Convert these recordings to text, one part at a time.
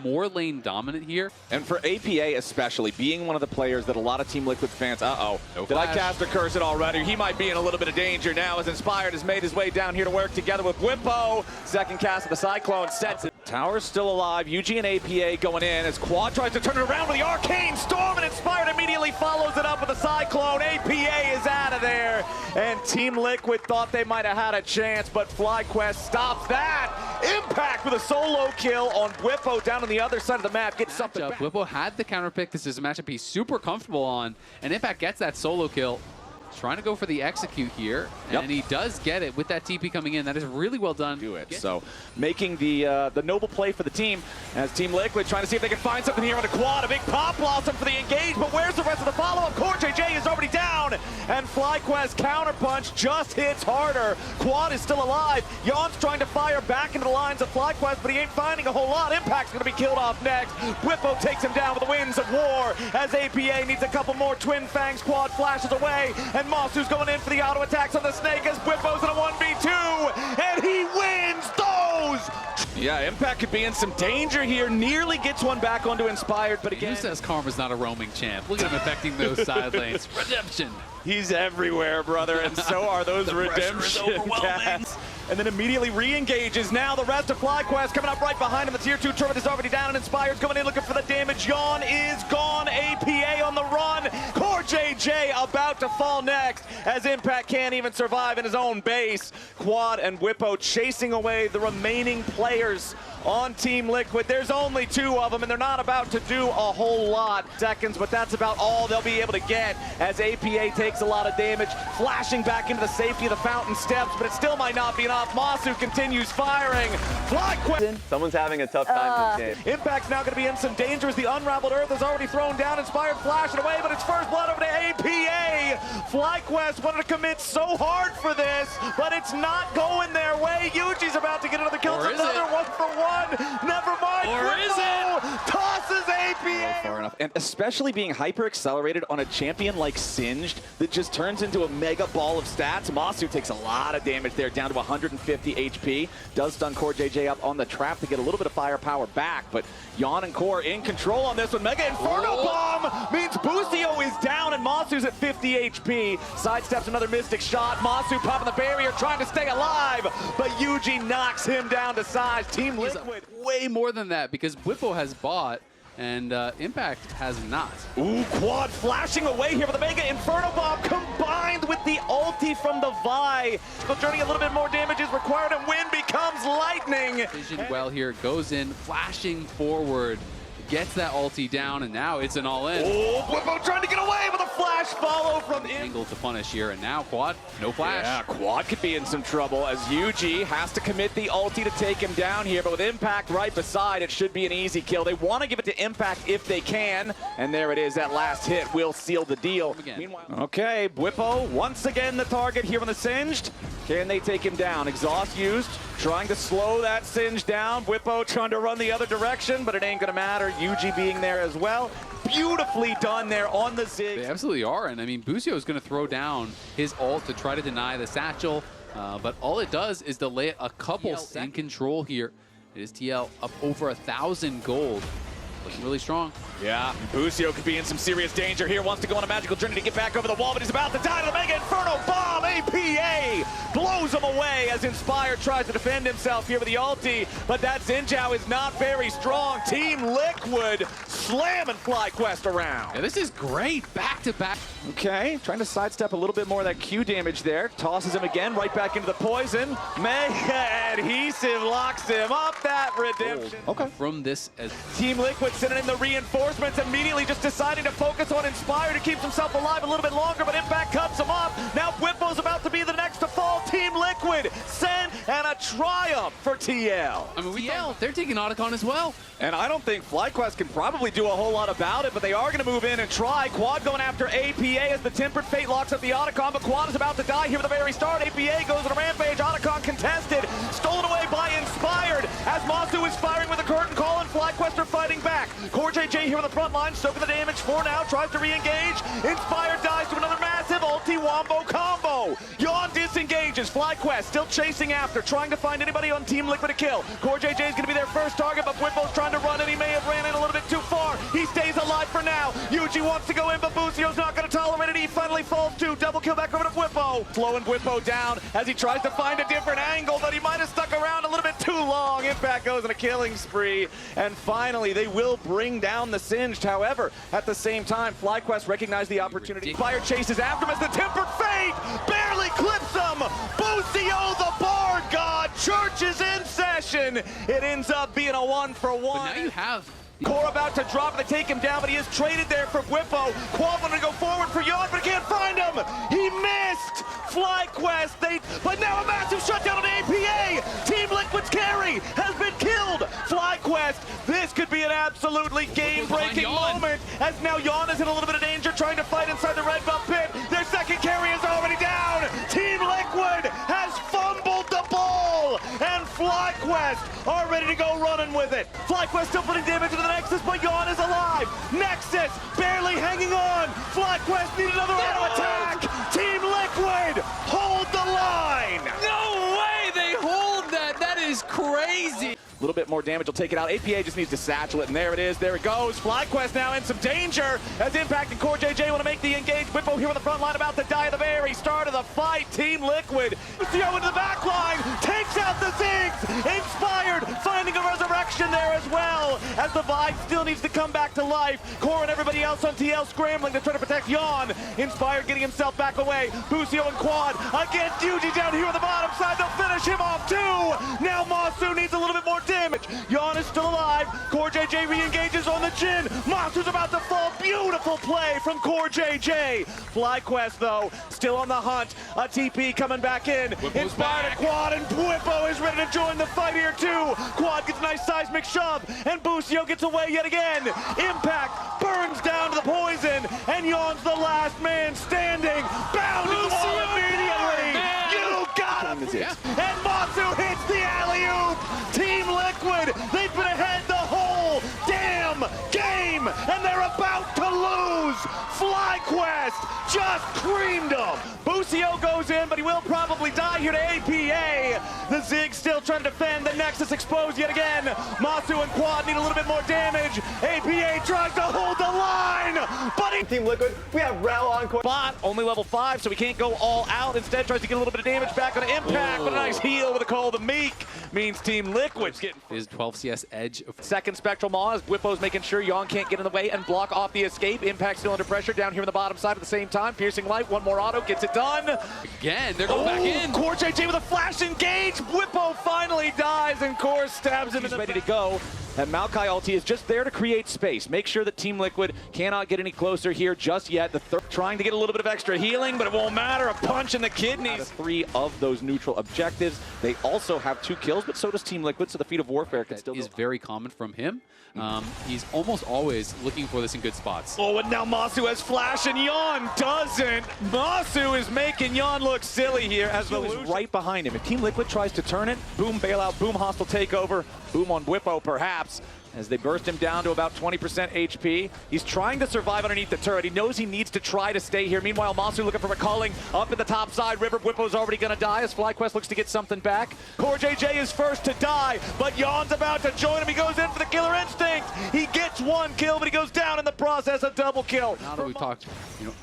more lane dominant here. And for APA especially, being one of the players that a lot of Team Liquid fans, No did flash. I cast a curse it already? He might be in a little bit of danger now as Inspired has made his way down here to work together with Whippo. Second cast of the Cyclone sets it. Tower's still alive. UG and APA going in as Quad tries to turn it around with the Arcane Storm, and Inspired immediately follows it up with a Cyclone. APA is out of there, and Team Liquid thought they might have had a chance, but FlyQuest stops that. Impact with a solo kill on Whippo down on the other side of the map. Gets something back. Whippo had the counter pick. This is a matchup he's super comfortable on, and Impact gets that solo kill. Trying to go for the execute here, and he does get it with that TP coming in. That is really well done. So making the noble play for the team as Team Liquid trying to see if they can find something here on the Quad. A big pop blossom for the engage, but where's the rest of the follow-up? CoreJJ is already down, and FlyQuest counterpunch just hits harder. Quad is still alive. Yon's trying to fire back into the lines of FlyQuest, but he ain't finding a whole lot. Impact's going to be killed off next. Whippo takes him down with the winds of war as APA needs a couple more Twin Fangs. Quad flashes away, and Masu's going in for the auto attacks on the Snake as Whippo's in a 1v2, and he wins those! Yeah, Impact could be in some danger here. Nearly gets one back onto Inspired, but again... Who says Karma's not a roaming champ? Look at him affecting those side lanes. Redemption! He's everywhere, brother, and so are those redemption cats. And then immediately re-engages. Now the rest of FlyQuest coming up right behind him. The tier 2 turret is already down, and Inspired's coming in looking for the damage. Yon is gone. APA on the run. CoreJJ about to fall next as Impact can't even survive in his own base. Quad and Whippo chasing away the remaining players on Team Liquid. There's only 2 of them, and they're not about to do a whole lot. Seconds, but that's about all they'll be able to get as APA takes a lot of damage, flashing back into the safety of the fountain steps, but it still might not be enough. Masu continues firing. FlyQuest. Someone's having a tough time in this game. Impact's now going to be in some danger as the Unraveled Earth is already thrown down. Inspired flashing away, but it's first blood over to APA. FlyQuest wanted to commit so hard for this, but it's not going their way. Yuji's about to get another kill. It's another 1-for-1. Never mind. Or is it? Tosses APA. Far enough. And especially being hyper accelerated on a champion like Singed that just turns into a mega ball of stats. Masu takes a lot of damage there, down to 150 HP. Does stun CoreJJ up on the trap to get a little bit of firepower back, but Yon and Core in control on this one. Mega Inferno Bomb means Busio is down and Masu's at 50 HP. Sidesteps another Mystic shot. Masu popping the barrier, trying to stay alive, but Yuji knocks him down to size. Team Liquid. Way more than that because Whippo has bought and Impact has not. Ooh, Quad flashing away here with the Mega Inferno Bomb combined with the ulti from the Vi. Journey, a little bit more damage is required and Wind becomes lightning. Vision well here, goes in, flashing forward, gets that ulti down, and now it's an all-in. Oh, Whippo trying to get away with a flash follow from Angle to punish here, and now Quad, no flash. Yeah, Quad could be in some trouble as UG has to commit the ulti to take him down here, but with Impact right beside, it should be an easy kill. They want to give it to Impact if they can, and there it is. That last hit will seal the deal. Meanwhile, okay, Whippo once again the target here on the Singed. Can they take him down? Exhaust used, trying to slow that Singe down. Whippo trying to run the other direction, but it ain't gonna matter. UG being there as well. Beautifully done there on the Zig. They absolutely are, and I mean, Busio is going to throw down his ult to try to deny the satchel, but all it does is delay a couple in control here. It is TL up over 1,000 gold. Looking really strong. Yeah, Busio could be in some serious danger here. Wants to go on a magical journey to get back over the wall, but he's about to die to the Mega Inferno Bomb. APA blows him away as Inspired tries to defend himself here with the ulti, but that Xinjiao is not very strong. Team Liquid slamming FlyQuest around. Yeah, this is great. Back to back. Okay, trying to sidestep a little bit more of that Q damage there. Tosses him again right back into the poison. Mega Adhesive locks him up. That redemption. Okay. From this as Team Liquid sending in the reinforcements, immediately just deciding to focus on Inspire to keep himself alive a little bit longer, but Impact cuts him off. Now Whippo's about to be the next to fall. Team Liquid send and a triumph for TL. I mean, they're taking Otacon as well. And I don't think FlyQuest can probably do a whole lot about it, but they are going to move in and try. Quad going after APA as the Tempered Fate locks up the Otacon, but Quad is about to die here at the very start. APA goes on a rampage. Otacon contested, stolen away by Inspired as Masu is firing with a curtain call and FlyQuest are fighting back. CoreJJ here on the front line, soaking the damage for now, tries to re-engage. Inspired dies to another massive ulti-wombo combo. Yon disengages. FlyQuest still chasing after, trying to find anybody on Team Liquid to kill. CoreJJ is going to be their first target, but Whippo's trying to run and he may have wants to go in, but Busio's not going to tolerate it. He finally falls to double kill back over to Bwipo. Slowing Bwipo down as he tries to find a different angle, but he might have stuck around a little bit too long. Impact goes on a killing spree, and finally they will bring down the Singed. However, at the same time, FlyQuest recognized the opportunity. Fire chases after him as the Tempered Fate barely clips him. Busio, the Bard God, church is in session. It ends up being a 1-for-1. But now you have Core about to drop, and they take him down, but he is traded there for Bwipo. Quad wanted to go forward for Yon, but he can't find him. He missed. FlyQuest, but now a massive shutdown on APA. Team Liquid's carry has been killed. FlyQuest, this could be an absolutely game-breaking moment, as now Yon is in a little bit of danger trying to fight inside the red buff pit. Their second carry is already down. Team Liquid has fumbled the ball, and FlyQuest are ready to go running with it. FlyQuest still putting damage into the Nexus, but Yon is alive. Nexus barely hanging on. FlyQuest need another auto attack. Team Liquid, hold the line. no way they hold that. That is crazy. A little bit more damage will take it out. APA just needs to satchel it, and there it is. There it goes. FlyQuest now in some danger as Impact and Core JJ want to make the engage. Bwipo here on the front line about to die at the very start of the fight. Team Liquid. Busio into the back line. Takes out the Ziggs. Inspired. Finding a resurrection there as well. As the Vibe still needs to come back to life. Core and everybody else on TL scrambling to try to protect Yon. Inspired getting himself back away. Busio and Quad against Yuji down here on the bottom side. They'll finish him off too. Now Masu needs a little bit more damage. Yon is still alive. Core JJ re-engages on the Jhin. Masu's about to fall. Beautiful play from Core JJ. FlyQuest, though, still on the hunt. A TP coming back in. Inspired at Quad, and Bwipo is ready to join the fight here, too. Quad gets a nice seismic shove, and Busio gets away yet again. Impact burns down to the poison, and Yon's the last man standing. Bound to the wall immediately. You got him. Yeah. And Masu hits the alley-oop. Team Liquid, they've been ahead the whole damn game, and they're about to lose. FlyQuest just creamed them. Busio goes in, but he will probably die here to APA. The Zig still trying to defend. The Nexus exposed yet again. Masu and Quad need a little bit more damage. APA tries to hold the line, but Team Liquid, we have Rel on court. Bot, only level 5, so he can't go all out. Instead, tries to get a little bit of damage back on Impact, but a nice heal with a call to Meek. Means Team Liquid's getting His 12 CS edge. second Spectral Maw as Bwipo's making sure Yon can't get in the way and block off the escape. Impact still under pressure down here on the bottom side at the same time. Piercing Light, one more auto, gets it done. Again, they're going back in. Core JJ with a flash engage. Bwipo finally dies, and Core stabs him. He's ready to go. And Maokai ulti is just there to create space. Make sure that Team Liquid cannot get any closer here just yet. The third trying to get a little bit of extra healing, but it won't matter. A punch in the kidneys. Out of 3 of those neutral objectives. They also have 2 kills, but so does Team Liquid, so the feat of warfare can still is very common from him. He's almost always looking for this in good spots. Oh, and now Masu has flash, and Yon doesn't. Masu is making Yon look silly here as the is right behind him. If Team Liquid tries to turn it, boom bailout, boom hostile takeover, boom on Bwipo perhaps. As they burst him down to about 20% HP. He's trying to survive underneath the turret. He knows he needs to try to stay here. Meanwhile, Masu looking for a calling up in the top side. River Bwipo's already going to die as FlyQuest looks to get something back. Core JJ is first to die, but Yon's about to join him. He goes in for the killer instinct. He gets 1 kill, but he goes down in the process, a double kill. Now that we've talked,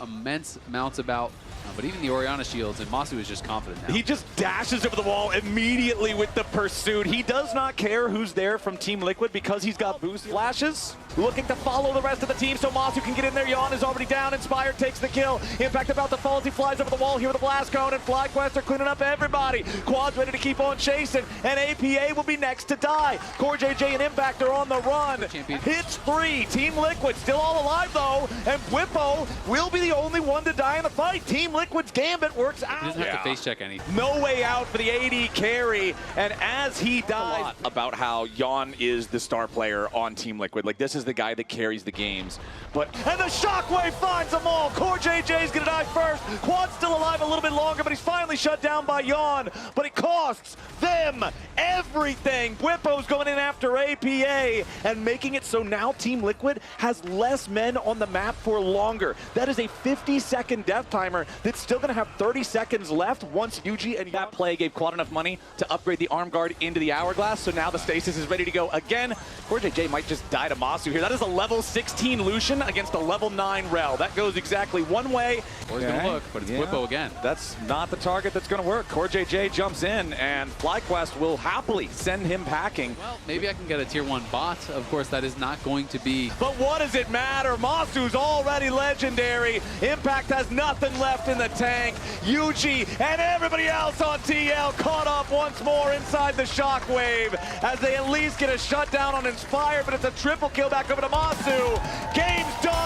immense amounts about, but even the Orianna shields, and Masu is just confident now. He just dashes over the wall immediately with the pursuit. He does not care who's there from Team Liquid because he's got boost flashes. Looking to follow the rest of the team so Masu can get in there. Yon is already down. Inspired takes the kill. Impact about to fall as he flies over the wall here with a blast cone, and FlyQuest are cleaning up everybody. Quad's ready to keep on chasing, and APA will be next to die. Core JJ and Impact are on the run. Hits 3. Team Liquid still all alive though, and Bwipo will be the only one to die in the fight. Team Liquid's gambit works out. He doesn't have to face check anything. No way out for the AD carry, and as he dies, about how Yon is the star player on Team Liquid. Like, this is the guy that carries the games. And the shockwave finds them all. Core JJ's gonna die first. Quad's still alive a little bit longer, but he's finally shut down by Yon. But it costs them everything. Bwipo's going in after APA and making it so now Team Liquid has less less men on the map for longer. That is a 50-second death timer that's still going to have 30 seconds left once Yuji and that play gave Quad enough money to upgrade the arm guard into the hourglass, so now the stasis is ready to go again. CoreJJ might just die to Masu here. That is a level 16 Lucian against a level 9 Rel. That goes exactly one way. Or he's going to look, but it's Whippo again. That's not the target that's going to work. CoreJJ jumps in, and FlyQuest will happily send him packing. Well, maybe I can get a tier 1 bot. Of course, that is not going to be. But what does it matter? Masu's already legendary. Impact has nothing left in the tank. Yuji and everybody else on TL caught up once more inside the shockwave as they at least get a shutdown on Inspire, but it's a triple kill back over to Masu. Game's done.